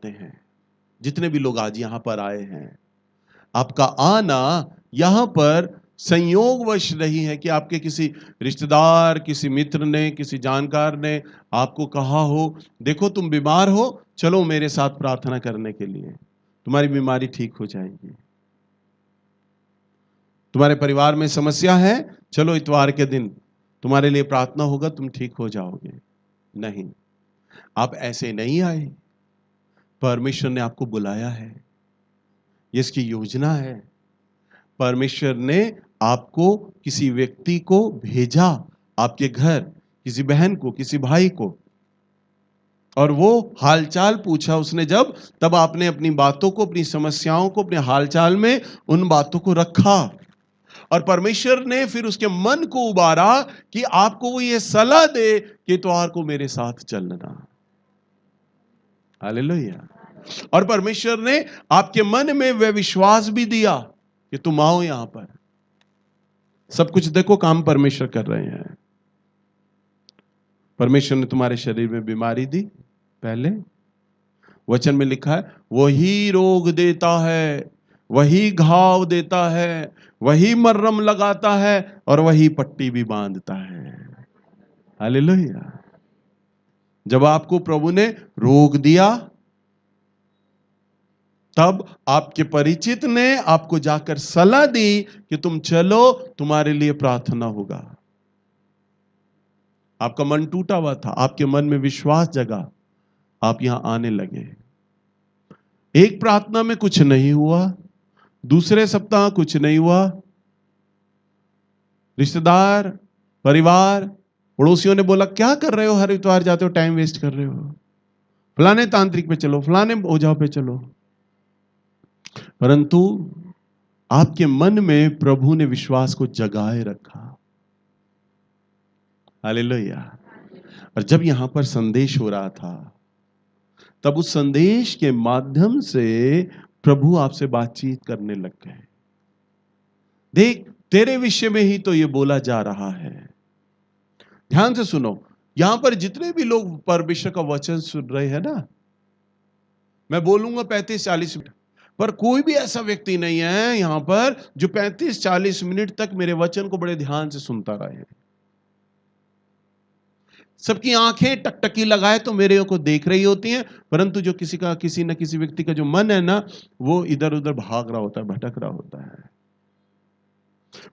चाहते हैं। जितने भी लोग आज यहाँ पर आए हैं, आपका आना यहाँ पर संयोगवश नहीं है कि आपके किसी रिश्तेदार, किसी मित्र ने, किसी जानकार ने आपको कहा हो, देखो तुम बीमार हो, चलो मेरे साथ प्रार्थना करने के लिए, तुम्हारी बीमारी ठीक हो जाएगी। तुम्हारे परिवार में समस्या है, चलो इतवार के दिन तुम्हारे लिए प्रार्थना होगा, तुम ठीक हो जाओगे। नहीं, आप ऐसे नहीं आए। परमेश्वर ने आपको बुलाया है, ये इसकी योजना है। परमेश्वर ने आपको, किसी व्यक्ति को भेजा आपके घर, किसी बहन को, किसी भाई को, और वो हालचाल पूछा उसने जब, तब आपने अपनी बातों को, अपनी समस्याओं को अपने हालचाल में उन बातों को रखा, और परमेश्वर ने फिर उसके मन को उबारा कि आपको वो ये सलाह दे कि इतवार को मेरे साथ चलना। हालेलुया। और परमेश्वर ने आपके मन में वह विश्वास भी दिया कि तुम आओ यहां पर। सब कुछ देखो, काम परमेश्वर कर रहे हैं। परमेश्वर ने तुम्हारे शरीर में बीमारी दी, पहले वचन में लिखा है वही रोग देता है, वही घाव देता है, वही मरहम लगाता है, और वही पट्टी भी बांधता है। हालेलुया। जब आपको प्रभु ने रोग दिया, तब आपके परिचित ने आपको जाकर सलाह दी कि तुम चलो, तुम्हारे लिए प्रार्थना होगा। आपका मन टूटा हुआ था, आपके मन में विश्वास जगा, आप यहां आने लगे। एक प्रार्थना में कुछ नहीं हुआ, दूसरे सप्ताह कुछ नहीं हुआ, रिश्तेदार, परिवार, पड़ोसियों ने बोला क्या कर रहे हो, हर इतवार जाते हो, टाइम वेस्ट कर रहे हो, फलाने तांत्रिक पे चलो, फलाने ओझा पे चलो। परंतु आपके मन में प्रभु ने विश्वास को जगाए रखा। हालेलुया। और जब यहां पर संदेश हो रहा था, तब उस संदेश के माध्यम से प्रभु आपसे बातचीत करने लग गए। देख, तेरे विषय में ही तो ये बोला जा रहा है। ध्यान से सुनो, यहां पर जितने भी लोग परमेश्वर का वचन सुन रहे हैं ना, मैं बोलूंगा 35-40 मिनट, पर कोई भी ऐसा व्यक्ति नहीं है यहां पर जो 35-40 मिनट तक मेरे वचन को बड़े ध्यान से सुनता रहे। सबकी आंखें टकटकी लगाए तो मेरे को देख रही होती हैं, परंतु जो किसी न किसी व्यक्ति का जो मन है ना, वो इधर उधर भाग रहा होता है, भटक रहा होता है।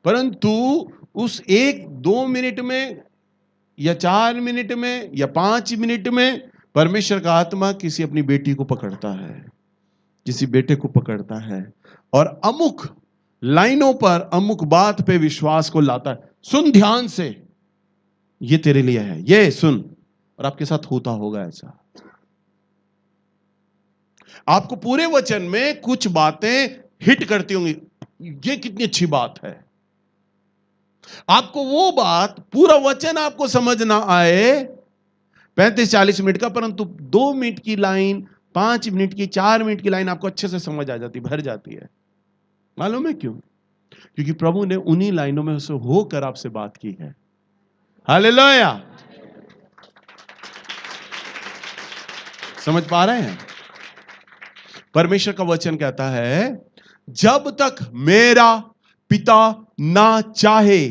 परंतु उस 1-2 मिनट में या 4 मिनट में या 5 मिनट में परमेश्वर का आत्मा किसी अपनी बेटी को पकड़ता है, किसी बेटे को पकड़ता है, और अमुक लाइनों पर, अमुक बात पे विश्वास को लाता है। सुन ध्यान से, ये तेरे लिए है, ये सुन। और आपके साथ होता होगा ऐसा। आपको पूरे वचन में कुछ बातें हिट करती होंगी, ये कितनी अच्छी बात है। आपको वो बात, पूरा वचन आपको समझ ना आए 35-40 मिनट का, परंतु 2 मिनट की लाइन, 5 मिनट की, 4 मिनट की लाइन आपको अच्छे से समझ आ जाती, भर जाती है। मालूम है क्यों? क्योंकि प्रभु ने उन्हीं लाइनों में से होकर आपसे बात की है। हालेलुया। समझ पा रहे हैं? परमेश्वर का वचन कहता है, जब तक मेरा पिता ना चाहे,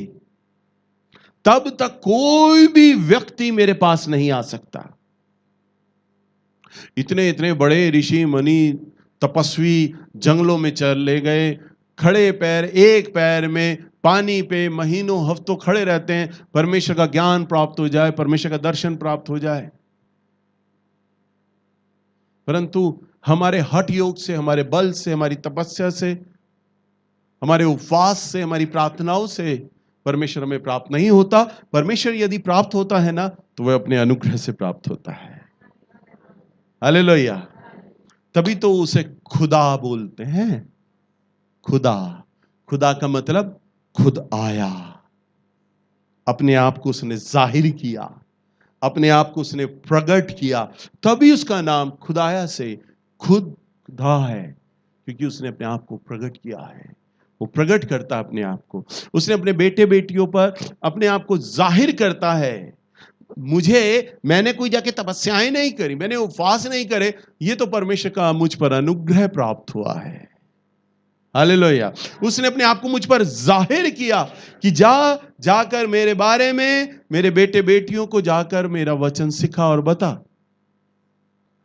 तब तक कोई भी व्यक्ति मेरे पास नहीं आ सकता। इतने इतने बड़े ऋषि मुनि तपस्वी जंगलों में चले गए, खड़े पैर, एक पैर में पानी पे महीनों हफ्तों खड़े रहते हैं, परमेश्वर का ज्ञान प्राप्त हो जाए, परमेश्वर का दर्शन प्राप्त हो जाए। परंतु हमारे हठ योग से, हमारे बल से, हमारी तपस्या से, हमारे उपवास से, हमारी प्रार्थनाओं से परमेश्वर हमें प्राप्त नहीं होता। परमेश्वर यदि प्राप्त होता है ना, तो वह अपने अनुग्रह से प्राप्त होता है। हालेलुया। तभी तो उसे खुदा बोलते हैं। खुदा, खुदा का मतलब खुद आया, अपने आप को उसने जाहिर किया, अपने आप को उसने प्रकट किया, तभी उसका नाम खुदाया से खुदा है, क्योंकि उसने अपने आप को प्रकट किया है। वो प्रकट करता है अपने आप को, उसने अपने बेटे बेटियों पर अपने आप को जाहिर करता है। मैंने कोई जाके तपस्याएं नहीं करी, मैंने उपवास नहीं करे, ये तो परमेश्वर का मुझ पर अनुग्रह प्राप्त हुआ है। हालेलुया। उसने अपने आप को मुझ पर जाहिर किया कि जाकर मेरे बारे में मेरे बेटे बेटियों को जाकर मेरा वचन सिखा और बता।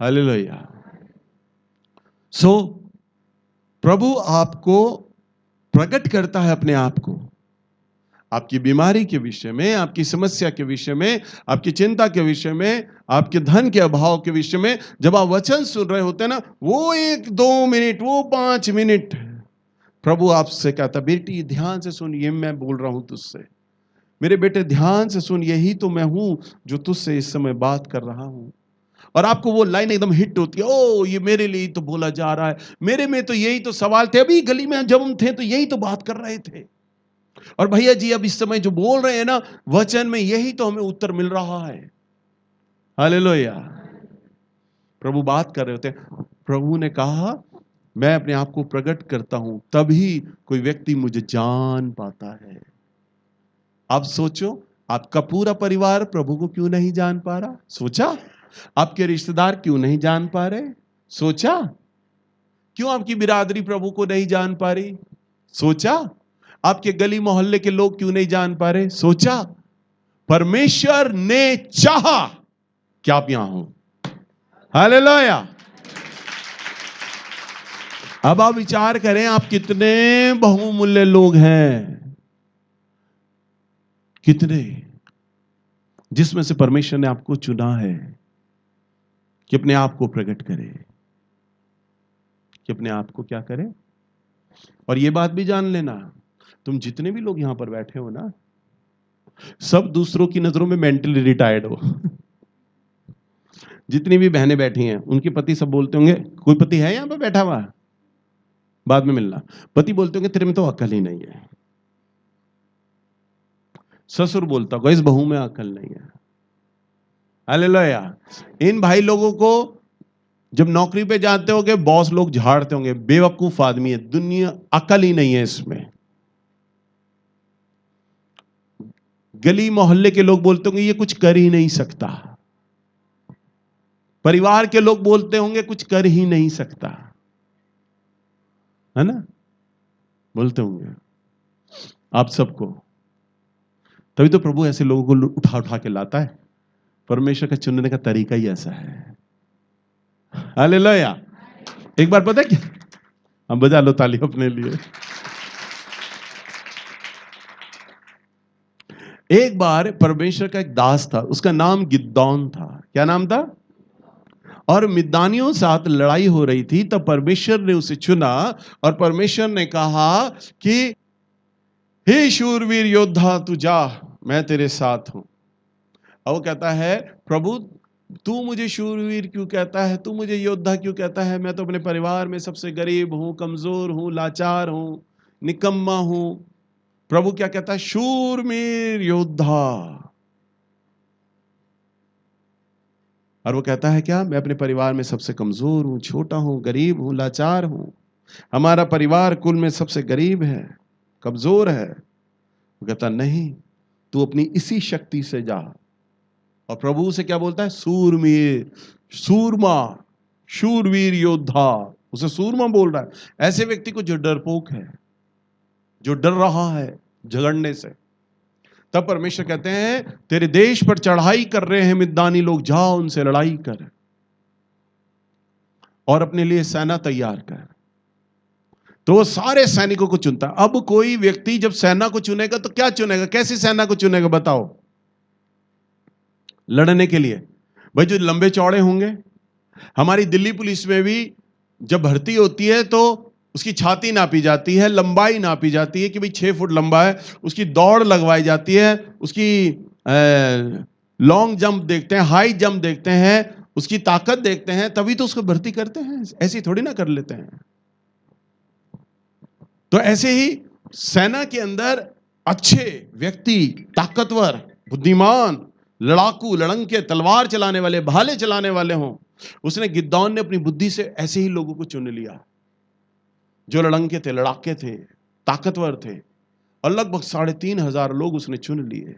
हालेलुया। प्रभु आपको प्रकट करता है अपने आप को, आपकी बीमारी के विषय में, आपकी समस्या के विषय में, आपकी चिंता के विषय में, आपके धन के अभाव के विषय में। जब आप वचन सुन रहे होते हैं ना, वो 1-2 मिनट, वो 5 मिनट, प्रभु आपसे कहता, बेटी ध्यान से सुन, ये मैं बोल रहा हूं तुझसे। मेरे बेटे ध्यान से सुन, यही तो मैं हूं जो तुझसे इस समय बात कर रहा हूं। और आपको वो लाइन एकदम हिट होती है, ओ ये मेरे लिए तो बोला जा रहा है, मेरे में तो यही तो सवाल थे, अभी गली में जब हम थे तो यही तो बात कर रहे थे। और भैया जी अब इस समय जो बोल रहे हैं ना वचन में, यही तो हमें उत्तर मिल रहा है। हालेलुया। प्रभु बात कर रहे होते हैं। प्रभु ने कहा मैं अपने आप को प्रकट करता हूं, तभी कोई व्यक्ति मुझे जान पाता है। आप सोचो, आपका पूरा परिवार प्रभु को क्यों नहीं जान पा रहा? सोचा? आपके रिश्तेदार क्यों नहीं जान पा रहे? सोचा? क्यों आपकी बिरादरी प्रभु को नहीं जान पा रही? सोचा? आपके गली मोहल्ले के लोग क्यों नहीं जान पा रहे? सोचा? परमेश्वर ने चाहा कि आप यहां हो। हालेलुया। अब आप विचार करें, आप कितने बहुमूल्य लोग हैं, कितने, जिसमें से परमेश्वर ने आपको चुना है कि अपने आप को प्रकट करे, कि अपने आप को क्या करे। और ये बात भी जान लेना, तुम जितने भी लोग यहां पर बैठे हो ना, सब दूसरों की नजरों में मेंटली रिटायर्ड हो। जितनी भी बहनें बैठी हैं उनके पति सब बोलते होंगे, कोई पति है यहां पर बैठा हुआ? बाद में मिलना। पति बोलते होंगे तेरे में तो अकल ही नहीं है। ससुर बोलता होगा इस बहू में अकल नहीं है। हालेलुया। इन भाई लोगों को जब नौकरी पे जाते होंगे बॉस लोग झाड़ते होंगे, बेवकूफ आदमी है, दुनिया अकल ही नहीं है इसमें। गली मोहल्ले के लोग बोलते होंगे ये कुछ कर ही नहीं सकता। परिवार के लोग बोलते होंगे कुछ कर ही नहीं सकता, है ना? बोलते होंगे आप सबको। तभी तो प्रभु ऐसे लोगों को उठा उठा के लाता है। परमेश्वर का चुनने का तरीका ही ऐसा है। हालेलुया। एक बार पता है क्या, हम बजा लो ताली अपने लिए। एक बार परमेश्वर का एक दास था, उसका नाम गिदौन था। क्या नाम था? और मिद्यानियों साथ लड़ाई हो रही थी, तब परमेश्वर ने उसे चुना और परमेश्वर ने कहा कि हे शूरवीर योद्धा तू जा, मैं तेरे साथ हूं। और वो कहता है प्रभु तू मुझे शूरवीर क्यों कहता है, तू मुझे योद्धा क्यों कहता है? मैं तो अपने परिवार में सबसे गरीब हूं, कमजोर हूं, लाचार हूं, निकम्मा हूं। प्रभु क्या कहता है? शूरवीर योद्धा। और वो कहता है क्या? मैं अपने परिवार में सबसे कमजोर हूं, छोटा हूं, गरीब हूं, लाचार हूं। हमारा परिवार कुल में सबसे गरीब है, कमजोर है। वो कहता नहीं, तू अपनी इसी शक्ति से जा। और प्रभु से क्या बोलता है? सूरवीर, सूरमा, शूरवीर योद्धा। उसे सूरमा बोल रहा है ऐसे व्यक्ति को जो डरपोक है, जो डर रहा है झगड़ने से। तब परमेश्वर कहते हैं तेरे देश पर चढ़ाई कर रहे हैं मिद्यानी लोग, जाओ उनसे लड़ाई कर और अपने लिए सेना तैयार कर। तो वो सारे सैनिकों को चुनता है। अब कोई व्यक्ति जब सेना को चुनेगा तो क्या चुनेगा? कैसी सेना को चुनेगा बताओ? लड़ने के लिए भाई जो लंबे चौड़े होंगे। हमारी दिल्ली पुलिस में भी जब भर्ती होती है तो उसकी छाती नापी जाती है, लंबाई नापी जाती है कि भाई 6 फुट लंबा है, उसकी दौड़ लगवाई जाती है, उसकी लॉन्ग जंप देखते हैं, हाई जंप देखते हैं, उसकी ताकत देखते हैं, तभी तो उसको भर्ती करते हैं। ऐसी थोड़ी ना कर लेते हैं। तो ऐसे ही सेना के अंदर अच्छे व्यक्ति, ताकतवर, बुद्धिमान, लड़ाकू, लड़ंके, तलवार चलाने वाले, भाले चलाने वाले हों। उसने गिदौन ने अपनी बुद्धि से ऐसे ही लोगों को चुन लिया जो लड़ंके थे, लड़ाके थे, ताकतवर थे। और लगभग 3,500 लोग उसने चुन लिए।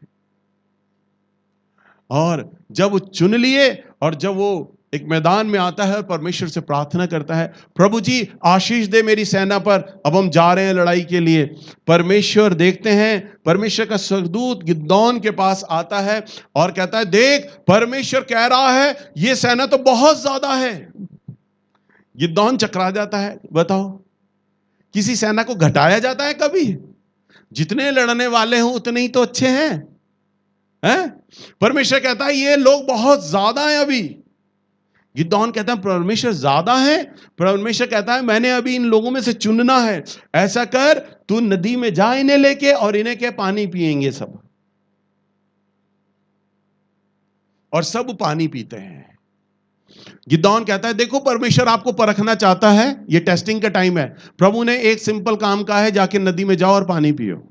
और जब वो चुन लिए और जब वो एक मैदान में आता है, परमेश्वर से प्रार्थना करता है, प्रभु जी आशीष दे मेरी सेना पर, अब हम जा रहे हैं लड़ाई के लिए। परमेश्वर देखते हैं, परमेश्वर का स्वर्गदूत गिदोन के पास आता है और कहता है, देख परमेश्वर कह रहा है ये सेना तो बहुत ज्यादा है। गिदोन चकरा जाता है। बताओ, किसी सेना को घटाया जाता है कभी? जितने लड़ने वाले हों उतने ही तो अच्छे हैं? परमेश्वर कहता है ये लोग बहुत ज्यादा हैं अभी। गिदोन कहता है परमेश्वर ज्यादा है। परमेश्वर कहता है मैंने अभी इन लोगों में से चुनना है। ऐसा कर, तू नदी में जा इन्हें लेके, और इन्हें के पानी पिएंगे सब। और सब पानी पीते हैं। गिदोन कहता है देखो परमेश्वर आपको परखना चाहता है, ये टेस्टिंग का टाइम है। प्रभु ने एक सिंपल काम कहा है, जाके नदी में जाओ और पानी पियो।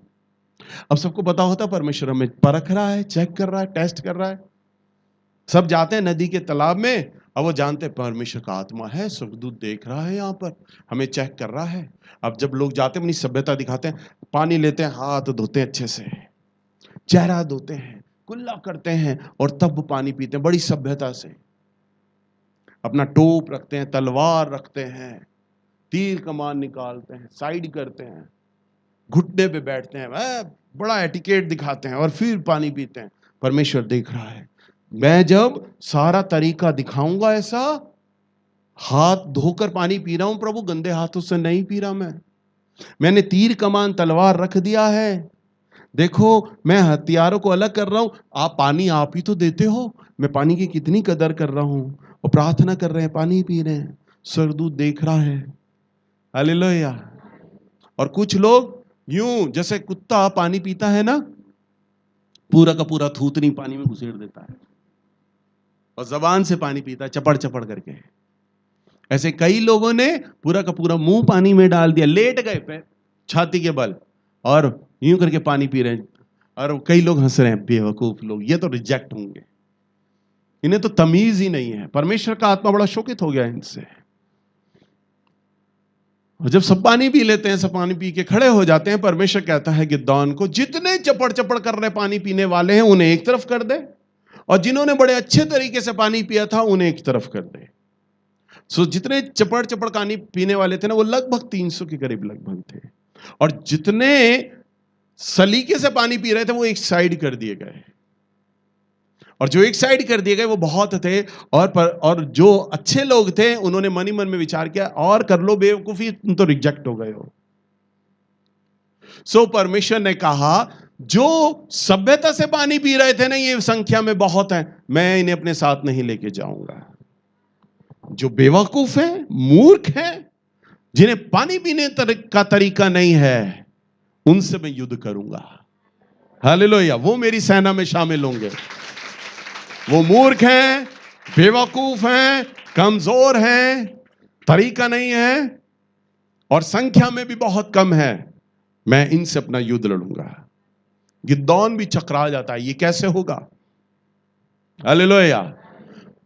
अब सबको पता होता परमेश्वर हमें परख रहा है, चेक कर रहा है, टेस्ट कर रहा है। सब जाते हैं नदी के तालाब में। अब वो जानते हैं परमेश्वर का आत्मा है, स्वर्गदूत देख रहा है, यहाँ पर हमें चेक कर रहा है। अब जब लोग जाते हैं अपनी सभ्यता दिखाते हैं, पानी लेते हैं, हाथ धोते हैं अच्छे से, चेहरा धोते हैं, कुल्ला करते हैं, और तब पानी पीते हैं बड़ी सभ्यता से। अपना टोप रखते हैं, तलवार रखते हैं, तीर कमान निकालते हैं, साइड करते हैं, घुटने पे बैठते हैं, बड़ा एटिकेट दिखाते हैं, और फिर पानी पीते हैं। परमेश्वर देख रहा है। मैं जब सारा तरीका दिखाऊंगा ऐसा, हाथ धोकर पानी पी रहा हूं प्रभु, गंदे हाथों से नहीं पी रहा मैंने तीर कमान तलवार रख दिया है। देखो मैं हथियारों को अलग कर रहा हूं, आप पानी आप ही तो देते हो, मैं पानी की कितनी कदर कर रहा हूं। और प्रार्थना कर रहे हैं, पानी पी रहे हैं, स्वर्गदूत देख रहा है। हालेलुया। और कुछ लोग यूं जैसे कुत्ता पानी पीता है ना, पूरा का पूरा थूथनी पानी में घुसेड़ देता है और जबान से पानी पीता है चपड़ चपड़ करके। ऐसे कई लोगों ने पूरा का पूरा मुंह पानी में डाल दिया, लेट गए पे छाती के बल और यूं करके पानी पी रहे हैं। और कई लोग हंस रहे हैं, बेवकूफ लोग, ये तो रिजेक्ट होंगे, इन्हें तो तमीज ही नहीं है। परमेश्वर का आत्मा बड़ा शोकित हो गया इनसे। और जब सब पानी पी लेते हैं, सब पानी पी के खड़े हो जाते हैं, परमेश्वर कहता है गिदोन को, जितने चपड़ चपड़ कर रहे पानी पीने वाले हैं उन्हें एक तरफ कर दे, और जिन्होंने बड़े अच्छे तरीके से पानी पिया था उन्हें एक तरफ कर दे। सो जितने चपड़ चपड़ पानी पीने वाले थे ना, वो लगभग 300 के करीब लगभग थे, और जितने सलीके से पानी पी रहे थे वो एक साइड कर दिए गए, और जो एक साइड कर दिए गए वो बहुत थे। और जो अच्छे लोग थे उन्होंने मन ही मन में विचार किया, और कर लो बेवकूफी, तुम तो रिजेक्ट हो गए हो। सो परमेश्वर ने कहा, जो सभ्यता से पानी पी रहे थे ना, ये संख्या में बहुत हैं, मैं इन्हें अपने साथ नहीं लेके जाऊंगा। जो बेवकूफ हैं, मूर्ख हैं, जिन्हें पानी पीने का तरीका नहीं है, उनसे मैं युद्ध करूंगा। हालेलुया। वो मेरी सेना में शामिल होंगे। वो मूर्ख हैं, बेवकूफ हैं, कमजोर हैं, तरीका नहीं है, और संख्या में भी बहुत कम है, मैं इनसे अपना युद्ध लड़ूंगा। गिदोन भी चकरा जाता है, ये कैसे होगा? हालेलुया।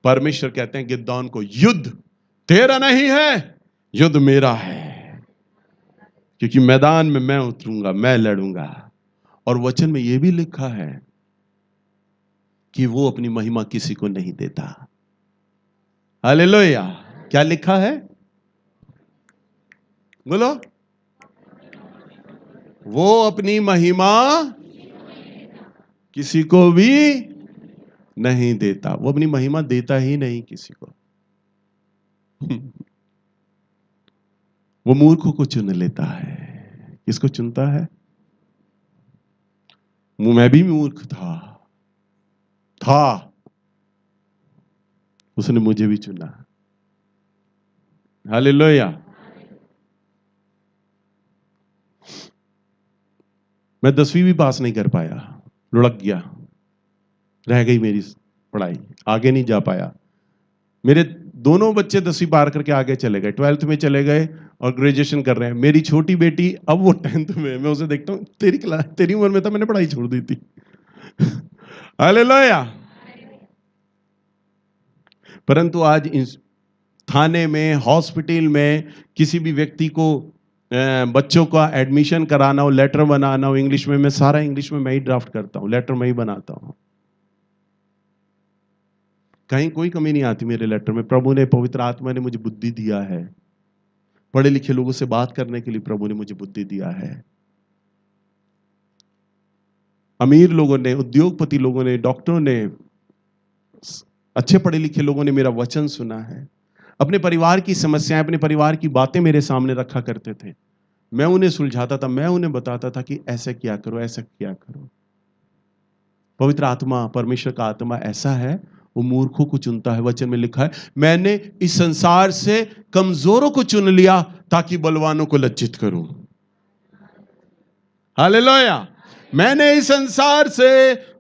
परमेश्वर कहते हैं गिदोन को, युद्ध तेरा नहीं है, युद्ध मेरा है, क्योंकि मैदान में मैं उतरूंगा, मैं लड़ूंगा। और वचन में यह भी लिखा है कि वो अपनी महिमा किसी को नहीं देता। हालेलुया। क्या लिखा है? बोलो। वो अपनी महिमा किसी को भी नहीं देता। वो अपनी महिमा देता ही नहीं किसी को। वो मूर्खों को चुन लेता है। किसको चुनता है? मैं भी मूर्ख था, उसने मुझे भी चुना। हालेलुया। मैं 10वीं भी पास नहीं कर पाया, लुढ़क गया, रह गई मेरी पढ़ाई, आगे नहीं जा पाया। मेरे दोनों बच्चे 10वीं पार करके आगे चले गए, 12th में चले गए और ग्रेजुएशन कर रहे हैं। मेरी छोटी बेटी अब वो 10th में, मैं उसे देखता हूँ, तेरी उम्र में था, मैंने पढ़ाई छोड़ दी थी। हालेलुया। परंतु आज थाने में, हॉस्पिटल में किसी भी व्यक्ति को बच्चों का एडमिशन कराना हो, लेटर बनाना हो इंग्लिश में, मैं सारा इंग्लिश में मैं ही ड्राफ्ट करता हूँ, लेटर मैं ही बनाता हूँ। कहीं कोई कमी नहीं आती मेरे लेटर में। प्रभु ने, पवित्र आत्मा ने मुझे बुद्धि दिया है। पढ़े लिखे लोगों से बात करने के लिए प्रभु ने मुझे बुद्धि दिया है। अमीर लोगों ने, उद्योगपति लोगों ने, डॉक्टरों ने, अच्छे पढ़े लिखे लोगों ने मेरा वचन सुना है। अपने परिवार की समस्याएं, अपने परिवार की बातें मेरे सामने रखा करते थे। मैं उन्हें सुलझाता था, मैं उन्हें बताता था कि ऐसा किया करो, ऐसा किया करो। पवित्र आत्मा, परमेश्वर का आत्मा ऐसा है, वो मूर्खों को चुनता है। वचन में लिखा है, मैंने इस संसार से कमजोरों को चुन लिया ताकि बलवानों को लज्जित करूं। हालेलुया। मैंने इस संसार से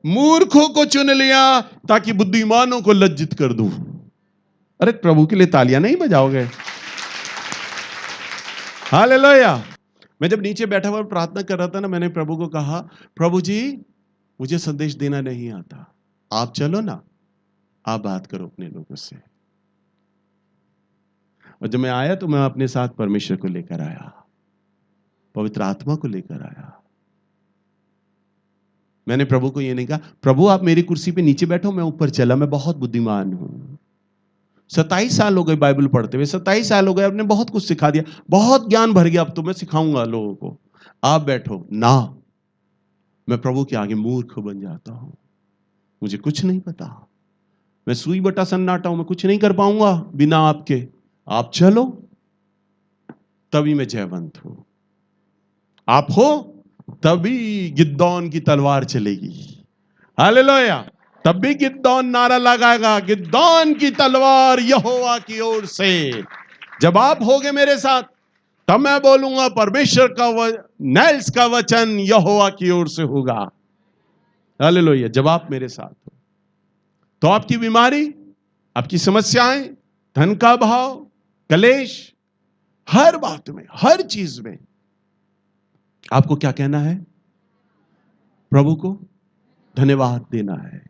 मूर्खों को चुन लिया ताकि बुद्धिमानों को लज्जित कर दूं। अरे प्रभु के लिए तालियां नहीं बजाओगे? हालेलुया। मैं जब नीचे बैठा हुआ प्रार्थना कर रहा था ना, मैंने प्रभु को कहा, प्रभु जी मुझे संदेश देना नहीं आता, आप चलो ना, आप बात करो अपने लोगों से। और जब मैं आया तो मैं अपने साथ परमेश्वर को लेकर आया, पवित्र आत्मा को लेकर आया। मैंने प्रभु को ये नहीं कहा, प्रभु आप मेरी कुर्सी पे नीचे बैठो, मैं ऊपर चला, मैं बहुत बुद्धिमान हूं। 27 साल हो गए बाइबल पढ़ते हुए, 27 साल हो गए, आपने बहुत कुछ सिखा दिया, बहुत ज्ञान भर गया, अब तो मैं सिखाऊंगा लोगों को, आप बैठो ना। मैं प्रभु के आगे मूर्ख बन जाता हूं, मुझे कुछ नहीं पता, मैं सुई बटा सन्नाटा हूं, मैं कुछ नहीं कर पाऊंगा बिना आपके, आप चलो तभी मैं जयवंत हूं। आप हो तभी गिद्दौन की तलवार चलेगी। हालेलुया। तब भी गिद्दौन नारा लगाएगा, गिद्दौन की तलवार यहोवा की ओर से। जब आप होगे मेरे साथ तब मैं बोलूंगा परमेश्वर का नैल्स का वचन यहोवा की ओर से होगा। हालेलुया। जब आप मेरे साथ हो तो आपकी बीमारी, आपकी समस्याएं, धन का भाव, कलेश, हर बात में, हर चीज में आपको क्या कहना है? प्रभु को धन्यवाद देना है।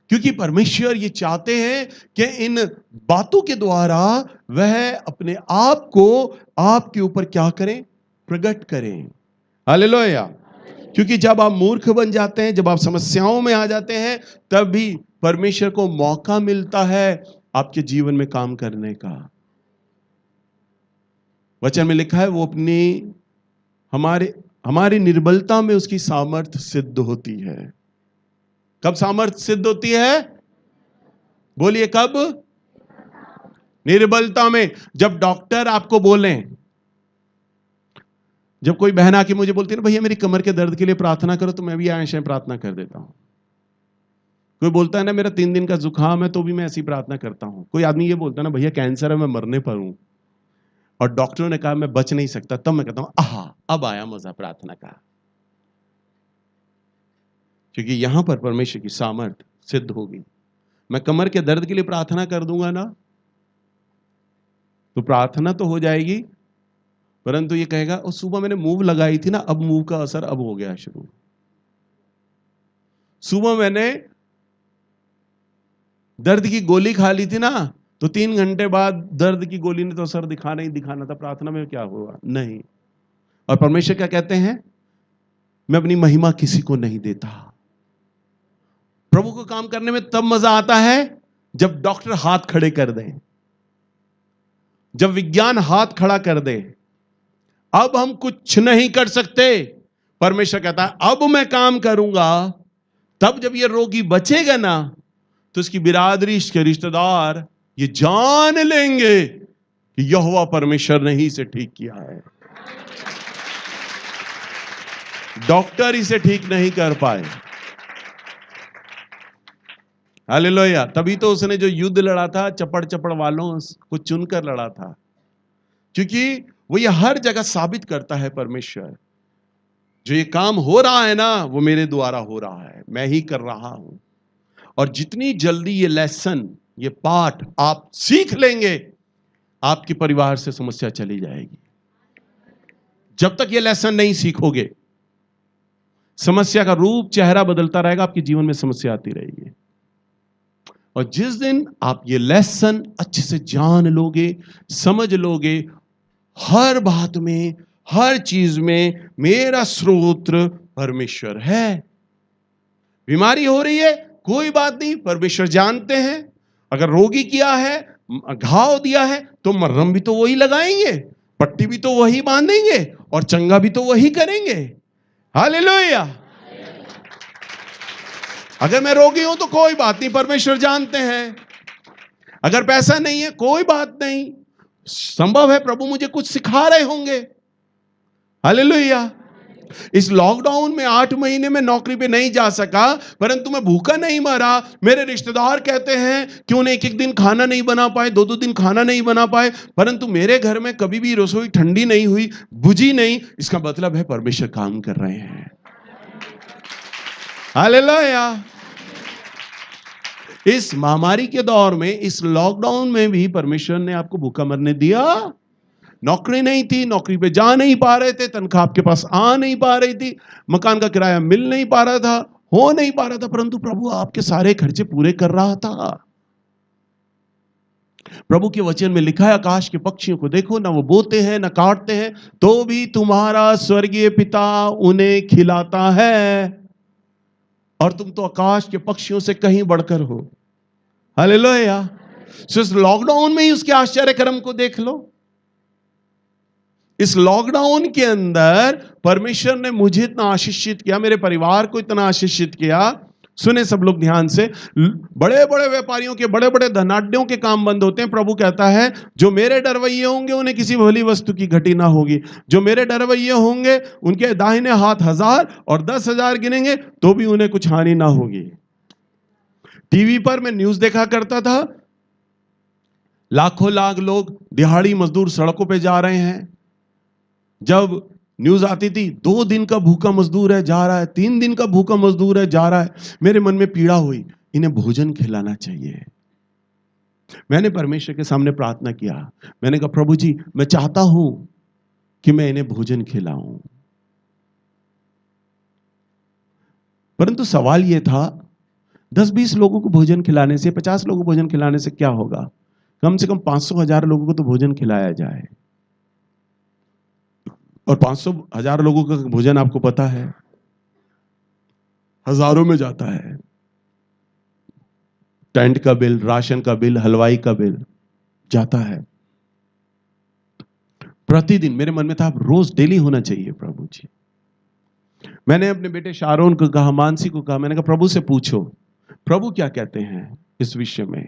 क्योंकि परमेश्वर ये चाहते हैं कि इन बातों के द्वारा वह अपने आप को आपके ऊपर क्या करें? प्रकट करें। हालेलुया। क्योंकि जब आप मूर्ख बन जाते हैं, जब आप समस्याओं में आ जाते हैं, तब भी परमेश्वर को मौका मिलता है आपके जीवन में काम करने का। वचन में लिखा है, वो अपनी हमारी निर्बलता में उसकी सामर्थ सिद्ध होती है। कब सामर्थ सिद्ध होती है? बोलिए कब? निर्बलता में। जब डॉक्टर आपको बोले, जब कोई बहन आके मुझे बोलती है ना, भैया मेरी कमर के दर्द के लिए प्रार्थना करो, तो मैं भी आयशा प्रार्थना कर देता हूं। कोई बोलता है ना मेरा 3 दिन का जुकाम है, तो भी मैं ऐसी प्रार्थना करता हूं। कोई आदमी ये बोलता है ना भैया कैंसर है, मैं मरने पर हूं और डॉक्टरों ने कहा मैं बच नहीं सकता, तब मैं कहता हूं आहा अब आया मजा प्रार्थना का। क्योंकि यहां पर परमेश्वर की सामर्थ सिद्ध होगी। मैं कमर के दर्द के लिए प्रार्थना कर दूंगा ना, तो प्रार्थना तो हो जाएगी, परंतु ये कहेगा और सुबह मैंने मूव लगाई थी ना, अब मूव का असर अब हो गया शुरू। सुबह मैंने दर्द की गोली खा ली थी ना, तो 3 घंटे बाद दर्द की गोली ने तो असर दिखाना ही दिखाना था, प्रार्थना में क्या हुआ? नहीं। और परमेश्वर क्या कहते हैं? मैं अपनी महिमा किसी को नहीं देता। प्रभु को काम करने में तब मजा आता है जब डॉक्टर हाथ खड़े कर दें, जब विज्ञान हाथ खड़ा कर दे। अब हम कुछ नहीं कर सकते, परमेश्वर कहता है अब मैं काम करूंगा। तब जब ये रोगी बचेगा ना, तो इसकी बिरादरी, इसके रिश्तेदार ये जान लेंगे कि यहोवा परमेश्वर ने ही इसे ठीक किया है, डॉक्टर इसे ठीक नहीं कर पाए। हालेलुया। तभी तो उसने जो युद्ध लड़ा था चपड़ चपड़ वालों को चुनकर लड़ा था, क्योंकि वो ये हर जगह साबित करता है परमेश्वर जो ये काम हो रहा है ना, वो मेरे द्वारा हो रहा है, मैं ही कर रहा हूं। और जितनी जल्दी ये लेसन, ये पाठ आप सीख लेंगे, आपके परिवार से समस्या चली जाएगी। जब तक ये लेसन नहीं सीखोगे, समस्या का रूप चेहरा बदलता रहेगा, आपके जीवन में समस्या आती रहेगी। और जिस दिन आप ये लेसन अच्छे से जान लोगे, समझ लोगे, हर बात में, हर चीज में मेरा स्रोत परमेश्वर है। बीमारी हो रही है, कोई बात नहीं, परमेश्वर जानते हैं। अगर रोगी किया है, घाव दिया है, तो मरहम भी तो वही लगाएंगे, पट्टी भी तो वही बांधेंगे और चंगा भी तो वही करेंगे। हालेलुया। अगर मैं रोगी हूं तो कोई बात नहीं, परमेश्वर जानते हैं। अगर पैसा नहीं है कोई बात नहीं, संभव है प्रभु मुझे कुछ सिखा रहे होंगे। हालेलुया। इस लॉकडाउन में 8 महीने में नौकरी पे नहीं जा सका, परंतु मैं भूखा नहीं मरा। मेरे रिश्तेदार कहते हैं कि उन्हें एक दिन खाना नहीं बना पाए, 2 दिन खाना नहीं बना पाए, परंतु मेरे घर में कभी भी रसोई ठंडी नहीं हुई, बुझी नहीं। इसका मतलब है परमेश्वर काम कर रहे हैं। हालेलुया। इस महामारी के दौर में, इस लॉकडाउन में भी परमेश्वर ने आपको भूखा मरने दिया? नौकरी नहीं थी, नौकरी पे जा नहीं पा रहे थे, तनख्वाह आपके पास आ नहीं पा रही थी, मकान का किराया मिल नहीं पा रहा था, हो नहीं पा रहा था, परंतु प्रभु आपके सारे खर्चे पूरे कर रहा था। प्रभु के वचन में लिखा है, आकाश के पक्षियों को देखो, ना वो बोते हैं ना काटते हैं, तो भी तुम्हारा स्वर्गीय पिता उन्हें खिलाता है, और तुम तो आकाश के पक्षियों से कहीं बढ़कर हो। हालेलुया। इस लॉकडाउन में ही उसके आश्चर्य कर्म को देख लो। इस लॉकडाउन के अंदर परमेश्वर ने मुझे इतना आशीषित किया, मेरे परिवार को इतना आशीषित किया। सुने सब लोग ध्यान से, बड़े बड़े व्यापारियों के, बड़े बड़े धनाढ्यों के काम बंद होते हैं। प्रभु कहता है जो मेरे डरवैये होंगे उन्हें किसी भली वस्तु की घटी ना होगी। जो मेरे डरवैये होंगे उनके दाहिने हाथ 1000 और 10,000 गिनेंगे तो भी उन्हें कुछ हानि ना होगी। टीवी पर मैं न्यूज देखा करता था, लाखों लाख लोग दिहाड़ी मजदूर सड़कों पे जा रहे हैं। जब न्यूज आती थी 2 दिन का भूखा मजदूर है जा रहा है, 3 दिन का भूखा मजदूर है जा रहा है, मेरे मन में पीड़ा हुई, इन्हें भोजन खिलाना चाहिए। मैंने परमेश्वर के सामने प्रार्थना किया, मैंने कहा प्रभु जी मैं चाहता हूं कि मैं इन्हें भोजन खिलाऊं। परंतु सवाल यह था 10-20 लोगों को भोजन खिलाने से, 50 लोगों को भोजन खिलाने से क्या होगा? कम से कम 500-1000 लोगों को तो भोजन खिलाया जाए। और 500-1000 लोगों का भोजन आपको पता है हजारों में जाता है। टेंट का बिल, राशन का बिल, हलवाई का बिल जाता है प्रतिदिन। मेरे मन में था रोज डेली होना चाहिए प्रभु जी। मैंने अपने बेटे शारोन को कहा, मानसी को कहा, मैंने कहा प्रभु से पूछो प्रभु क्या कहते हैं इस विषय में।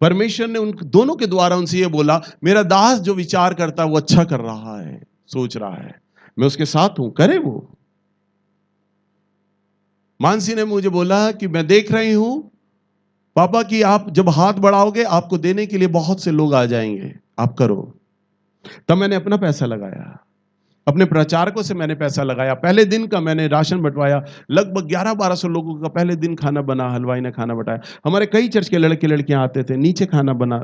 परमेश्वर ने उन दोनों के द्वारा उनसे यह बोला, मेरा दास जो विचार करता है वो अच्छा कर रहा है, सोच रहा है, मैं उसके साथ हूं, करे वो। मानसी ने मुझे बोला कि मैं देख रही हूं पापा कि आप जब हाथ बढ़ाओगे आपको देने के लिए बहुत से लोग आ जाएंगे, आप करो। तब मैंने अपना पैसा लगाया, अपने प्रचारकों से मैंने पैसा लगाया। पहले दिन का मैंने राशन बंटवाया, लगभग 1100-1200 लोगों का पहले दिन खाना बना, हलवाई ने खाना बंटाया। हमारे कई चर्च के लड़के लड़कियां आते थे, नीचे खाना बना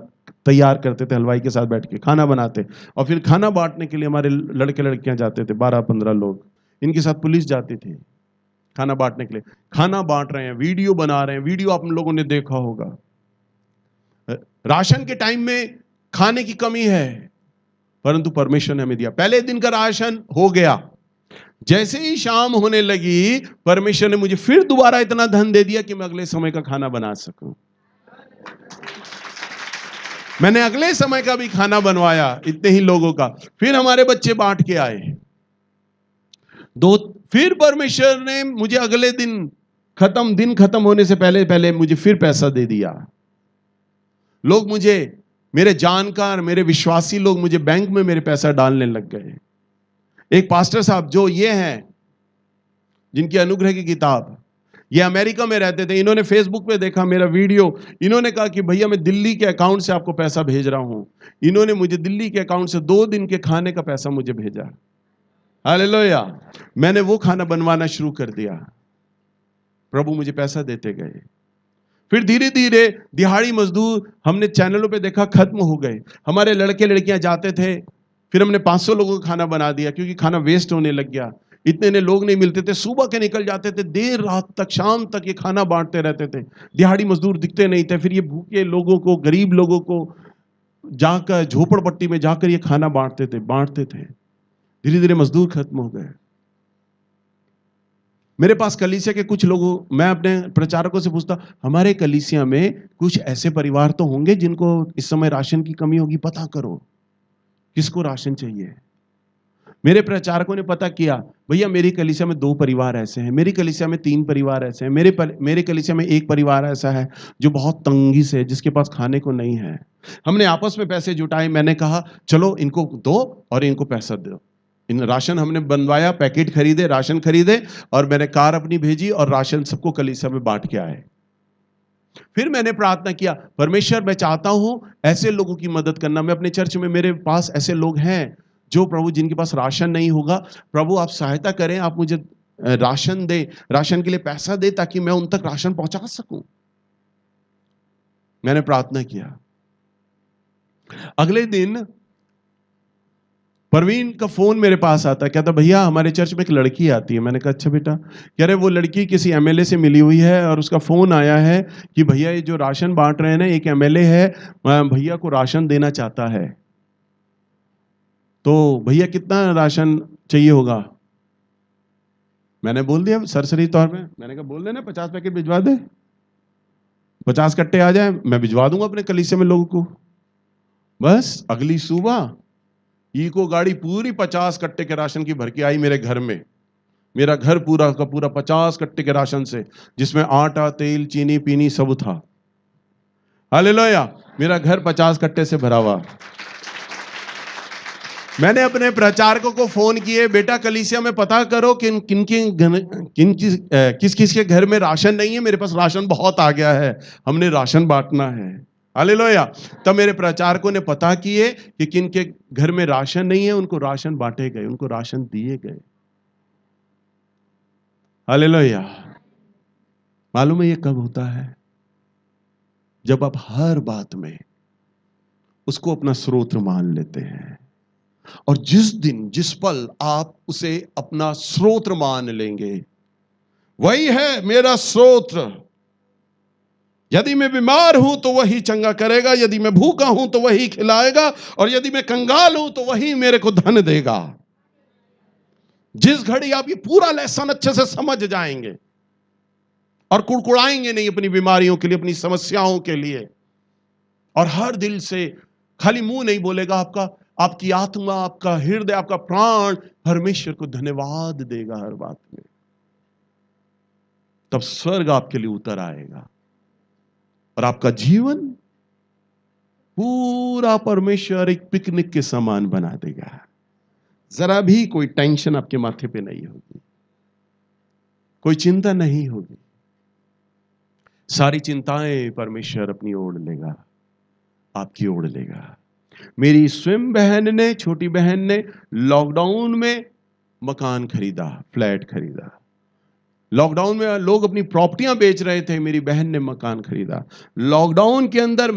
तैयार करते थे, हलवाई के साथ बैठ के खाना बनाते, और फिर खाना बांटने के लिए हमारे लड़के लड़कियां जाते थे, 12-15 लोग, इनके साथ पुलिस जाती थी खाना बांटने के लिए। खाना बांट रहे हैं, वीडियो बना रहे हैं, वीडियो आप लोगों ने देखा होगा। राशन के टाइम में खाने की कमी है, परंतु परमेश्वर ने हमें दिया। पहले दिन का राशन हो गया, जैसे ही शाम होने लगी परमेश्वर ने मुझे फिर दोबारा इतना धन दे दिया कि मैं अगले समय का खाना बना सकूं। मैंने अगले समय का भी खाना बनवाया इतने ही लोगों का। फिर हमारे बच्चे बांट के आए फिर परमेश्वर ने मुझे अगले दिन खत्म होने से पहले पहले मुझे फिर पैसा दे दिया। लोग मुझे, मेरे जानकार, मेरे विश्वासी लोग मुझे बैंक में मेरे पैसा डालने लग गए। एक पास्टर साहब जो ये हैं, जिनकी अनुग्रह की किताब, ये अमेरिका में रहते थे, इन्होंने फेसबुक पे देखा मेरा वीडियो, इन्होंने कहा कि भैया मैं दिल्ली के अकाउंट से आपको पैसा भेज रहा हूं। इन्होंने मुझे दिल्ली के अकाउंट से 2 दिन के खाने का पैसा मुझे भेजा। हालेलुया। मैंने वो खाना बनवाना शुरू कर दिया, प्रभु मुझे पैसा देते गए। फिर धीरे धीरे दिहाड़ी मजदूर हमने चैनलों पे देखा खत्म हो गए। हमारे लड़के लड़कियां जाते थे, फिर हमने 500 लोगों का खाना बना दिया, क्योंकि खाना वेस्ट होने लग गया, इतने लोग नहीं मिलते थे। सुबह के निकल जाते थे, देर रात तक, शाम तक ये खाना बांटते रहते थे। दिहाड़ी मजदूर दिखते नहीं थे, फिर ये भूखे लोगों को, गरीब लोगों को जाकर झोपड़पट्टी में जाकर ये खाना बांटते थे। धीरे धीरे मजदूर खत्म हो गए। मेरे पास कलीसिया के कुछ लोगों, मैं अपने प्रचारकों से पूछता, हमारे कलीसिया में कुछ ऐसे परिवार तो होंगे जिनको इस समय राशन की कमी होगी, पता करो किसको राशन चाहिए। मेरे प्रचारकों ने पता किया, भैया मेरी कलीसिया में 2 परिवार ऐसे हैं, मेरी कलीसिया में 3 परिवार ऐसे हैं, मेरे कलीसिया में 1 परिवार ऐसा है जो बहुत तंगी से है, जिसके पास खाने को नहीं है। हमने आपस में पैसे जुटाए, मैंने कहा चलो इनको दो और इनको पैसा दो। इन राशन हमने बनवाया, पैकेट खरीदे, राशन खरीदे और मैंने कार अपनी भेजी और राशन सबको कलीसिया में बांट के आए। फिर मैंने प्रार्थना किया, परमेश्वर मैं चाहता हूं ऐसे लोगों की मदद करना। मैं अपने चर्च में, मेरे पास ऐसे लोग हैं जो प्रभु जिनके पास राशन नहीं होगा, प्रभु आप सहायता करें, आप मुझे राशन दे, राशन के लिए पैसा दे ताकि मैं उन तक राशन पहुंचा सकूं। मैंने प्रार्थना किया। अगले दिन परवीन का फोन मेरे पास आता है, कहता भैया हमारे चर्च में एक लड़की आती है। मैंने कहा अच्छा बेटा। कह रहे वो लड़की किसी एमएलए से मिली हुई है और उसका फोन आया है कि भैया ये जो राशन बांट रहे हैं ना, एक एमएलए है, भैया को राशन देना चाहता है, तो भैया कितना राशन चाहिए होगा। मैंने बोल दिया सरसरी तौर पे, मैंने कहा बोल देना 50 पैकेट भिजवा दे, 50 कट्टे आ जाए, मैं भिजवा दूंगा अपने कलीसिया में लोगों को। बस अगली सुबह इको गाड़ी पूरी 50 कट्टे के राशन की भर के आई मेरे घर में। मेरा घर पूरा का पूरा 50 कट्टे के राशन से, जिसमें आटा, तेल, चीनी, पीनी सब था। हालेलुया। मेरा घर 50 कट्टे से भरा हुआ। मैंने अपने प्रचारकों को फोन किए, बेटा कलीसिया में पता करो किस किस के घर में राशन नहीं है, मेरे पास राशन बहुत आ गया है, हमने राशन बांटना है। हालेलुया। तब मेरे प्रचारकों ने पता किए कि किन के घर में राशन नहीं है, उनको राशन बांटे गए, उनको राशन दिए गए। हालेलुया। मालूम है ये कब होता है? जब आप हर बात में उसको अपना स्रोत मान लेते हैं। और जिस दिन, जिस पल आप उसे अपना स्रोत मान लेंगे, वही है मेरा स्रोत। यदि मैं बीमार हूं तो वही चंगा करेगा, यदि मैं भूखा हूं तो वही खिलाएगा, और यदि मैं कंगाल हूं तो वही मेरे को धन देगा। जिस घड़ी आप ये पूरा लेसन अच्छे से समझ जाएंगे और कुड़कुड़ाएंगे नहीं अपनी बीमारियों के लिए, अपनी समस्याओं के लिए, और हर दिल से, खाली मुंह नहीं बोलेगा, आपकी आत्मा, आपका हृदय, आपका प्राण परमेश्वर को धन्यवाद देगा हर बात में, तब स्वर्ग आपके लिए उतर आएगा और आपका जीवन पूरा परमेश्वर एक पिकनिक के समान बना देगा। जरा भी कोई टेंशन आपके माथे पे नहीं होगी, कोई चिंता नहीं होगी। सारी चिंताएं परमेश्वर अपनी ओढ़ लेगा, आपकी ओढ़ लेगा। मेरी स्वयं बहन ने, छोटी बहन ने लॉकडाउन में मकान खरीदा, फ्लैट खरीदा। लॉकडाउन में लोग अपनी प्रॉपर्टियां बेच रहे थे, मेरी बहन ने मकान खरीदा। लॉकडाउन के अंदर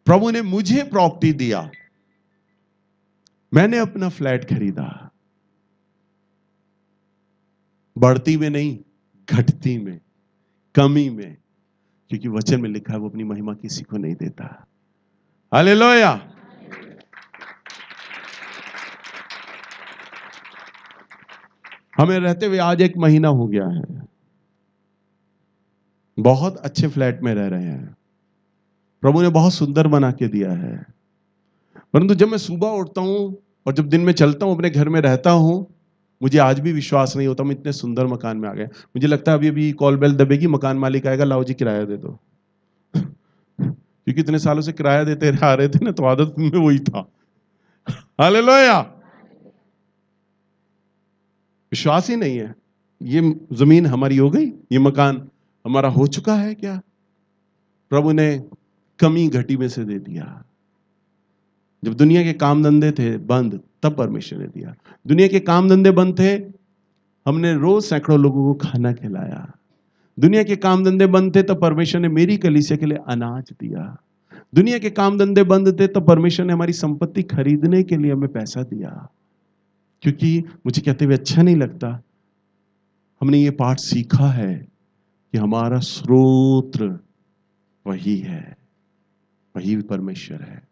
प्रभु ने मुझे प्रॉपर्टी दिया, मैंने अपना फ्लैट खरीदा। बढ़ती में नहीं, घटती में, कमी में, क्योंकि वचन में लिखा है वो अपनी महिमा किसी को नहीं देता। हालेलुया। हमें रहते हुए आज 1 महीना हो गया है, बहुत अच्छे फ्लैट में रह रहे हैं, प्रभु ने बहुत सुंदर बना के दिया है। परंतु जब मैं सुबह उठता हूं और जब दिन में चलता हूं, अपने घर में रहता हूं, मुझे आज भी विश्वास नहीं होता मैं इतने सुंदर मकान में आ गया। मुझे लगता है अभी कॉल बेल दबेगी, मकान मालिक आएगा, लाओ जी किराया दे दो। क्योंकि इतने सालों से किराया देते आ रहे थे ना, तो आदत में वही था। हालेलुया। विश्वास ही नहीं है, ये जमीन हमारी हो गई, ये मकान हमारा हो चुका है क्या? प्रभु ने कमी घटी में से दे दिया। जब दुनिया के काम धंधे थे बंद, तब परमेश्वर ने दिया। दुनिया के काम धंधे बंद थे, हमने रोज सैकड़ों लोगों को खाना खिलाया। दुनिया के काम धंधे बंद थे, तब परमेश्वर ने मेरी कलीसिया के लिए अनाज दिया। दुनिया के काम धंधे बंद थे, तब परमेश्वर ने हमारी संपत्ति खरीदने के लिए हमें पैसा दिया। क्योंकि मुझे कहते हुए अच्छा नहीं लगता, हमने ये पाठ सीखा है कि हमारा स्रोत वही है, वही परमेश्वर है।